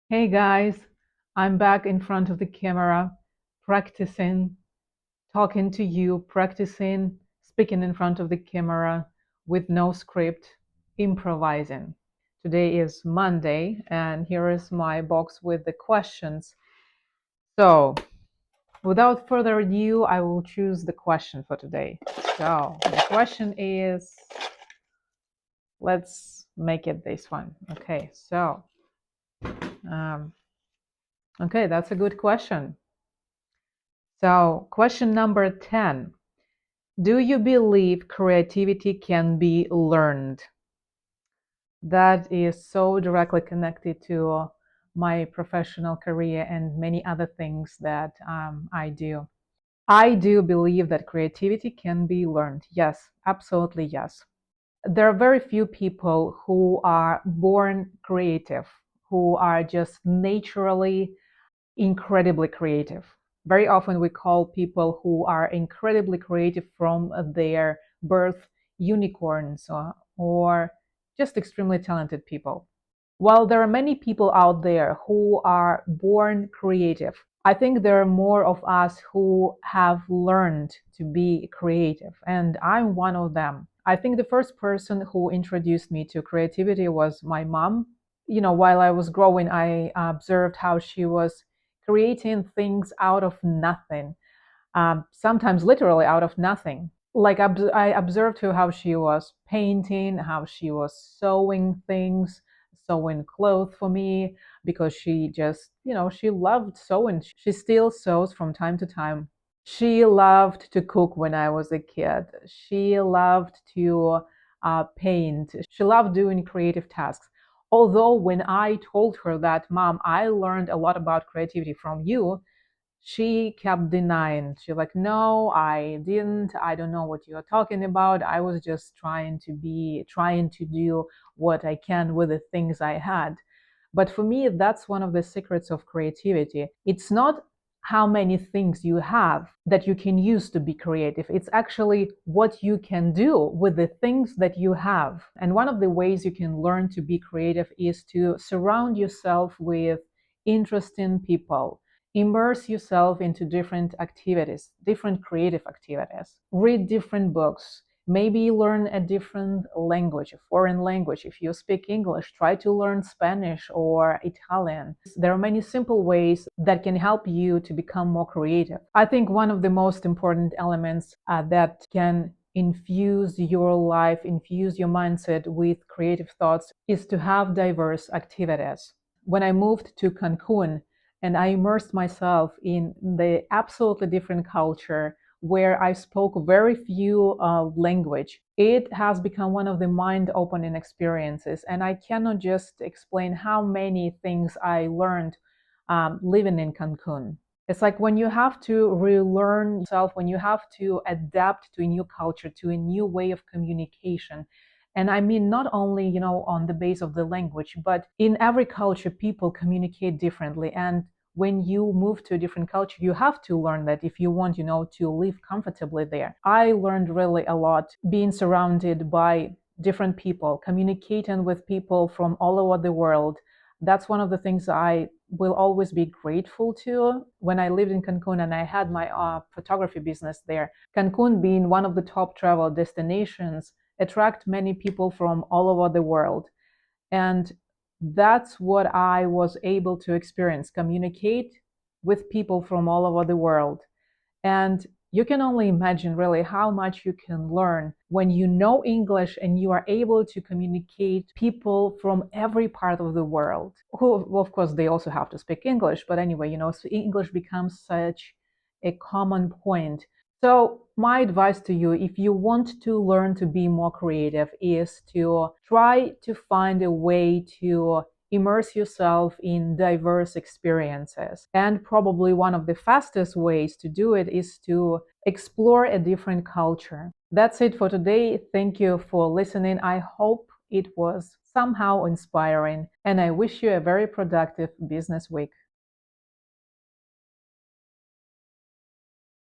Hey guys, I'm back in front of the camera, practicing talking to you, practicing speaking in front of the camera with no script, improvising. Today is Monday, and here is my box with the questions. So, without further ado, I will choose the question for today. So, the question is let's make it this one. Um, okay, that's a good question. So, question number 10. Do you believe creativity can be learned? That is so directly connected to my professional career and many other things that I do. I do believe that creativity can be learned. Yes, absolutely yes. There are very few people who are born creative, who are just naturally incredibly creative. Very often we call people who are incredibly creative from their birth unicorns or just extremely talented people. While there are many people out there who are born creative, I think there are more of us who have learned to be creative, and I'm one of them. I think the first person who introduced me to creativity was my mom. While I was growing, I observed how she was creating things out of nothing, sometimes literally out of nothing. Like I observed her how she was painting, how she was sewing things, sewing clothes for me because she just, she loved sewing. She still sews from time to time. She loved to cook when I was a kid. She loved to paint. She loved doing creative tasks. Although when I told her that, Mom, I learned a lot about creativity from you, she kept denying. She like, no, I didn't. I don't know what you're talking about. I was just trying to do what I can with the things I had. But for me, that's one of the secrets of creativity. It's not how many things you have that you can use to be creative. It's actually what you can do with the things that you have. And one of the ways you can learn to be creative is to surround yourself with interesting people. Immerse yourself into different activities, different creative activities. Read different books. Maybe learn a different language, a foreign language. If you speak English, try to learn Spanish or Italian. There are many simple ways that can help you to become more creative. I think one of the most important elements that can infuse your life, infuse your mindset with creative thoughts is to have diverse activities. When I moved to Cancun, and I immersed myself in the absolutely different culture where I spoke very few language. It has become one of the mind-opening experiences, and I cannot just explain how many things I learned living in Cancun. It's like when you have to relearn yourself, when you have to adapt to a new culture, to a new way of communication. And I mean, not only, on the base of the language, but in every culture, people communicate differently. And when you move to a different culture, you have to learn that if you want, to live comfortably there. I learned really a lot being surrounded by different people, communicating with people from all over the world. That's one of the things I will always be grateful to. When I lived in Cancun and I had my photography business there, Cancun being one of the top travel destinations, attract many people from all over the world. And that's what I was able to experience, communicate with people from all over the world. And you can only imagine really how much you can learn when you know English and you are able to communicate people from every part of the world. Who, well, of course, they also have to speak English, but anyway, so English becomes such a common point. So my advice to you, if you want to learn to be more creative, is to try to find a way to immerse yourself in diverse experiences. And probably one of the fastest ways to do it is to explore a different culture. That's it for today. Thank you for listening. I hope it was somehow inspiring, and I wish you a very productive business week.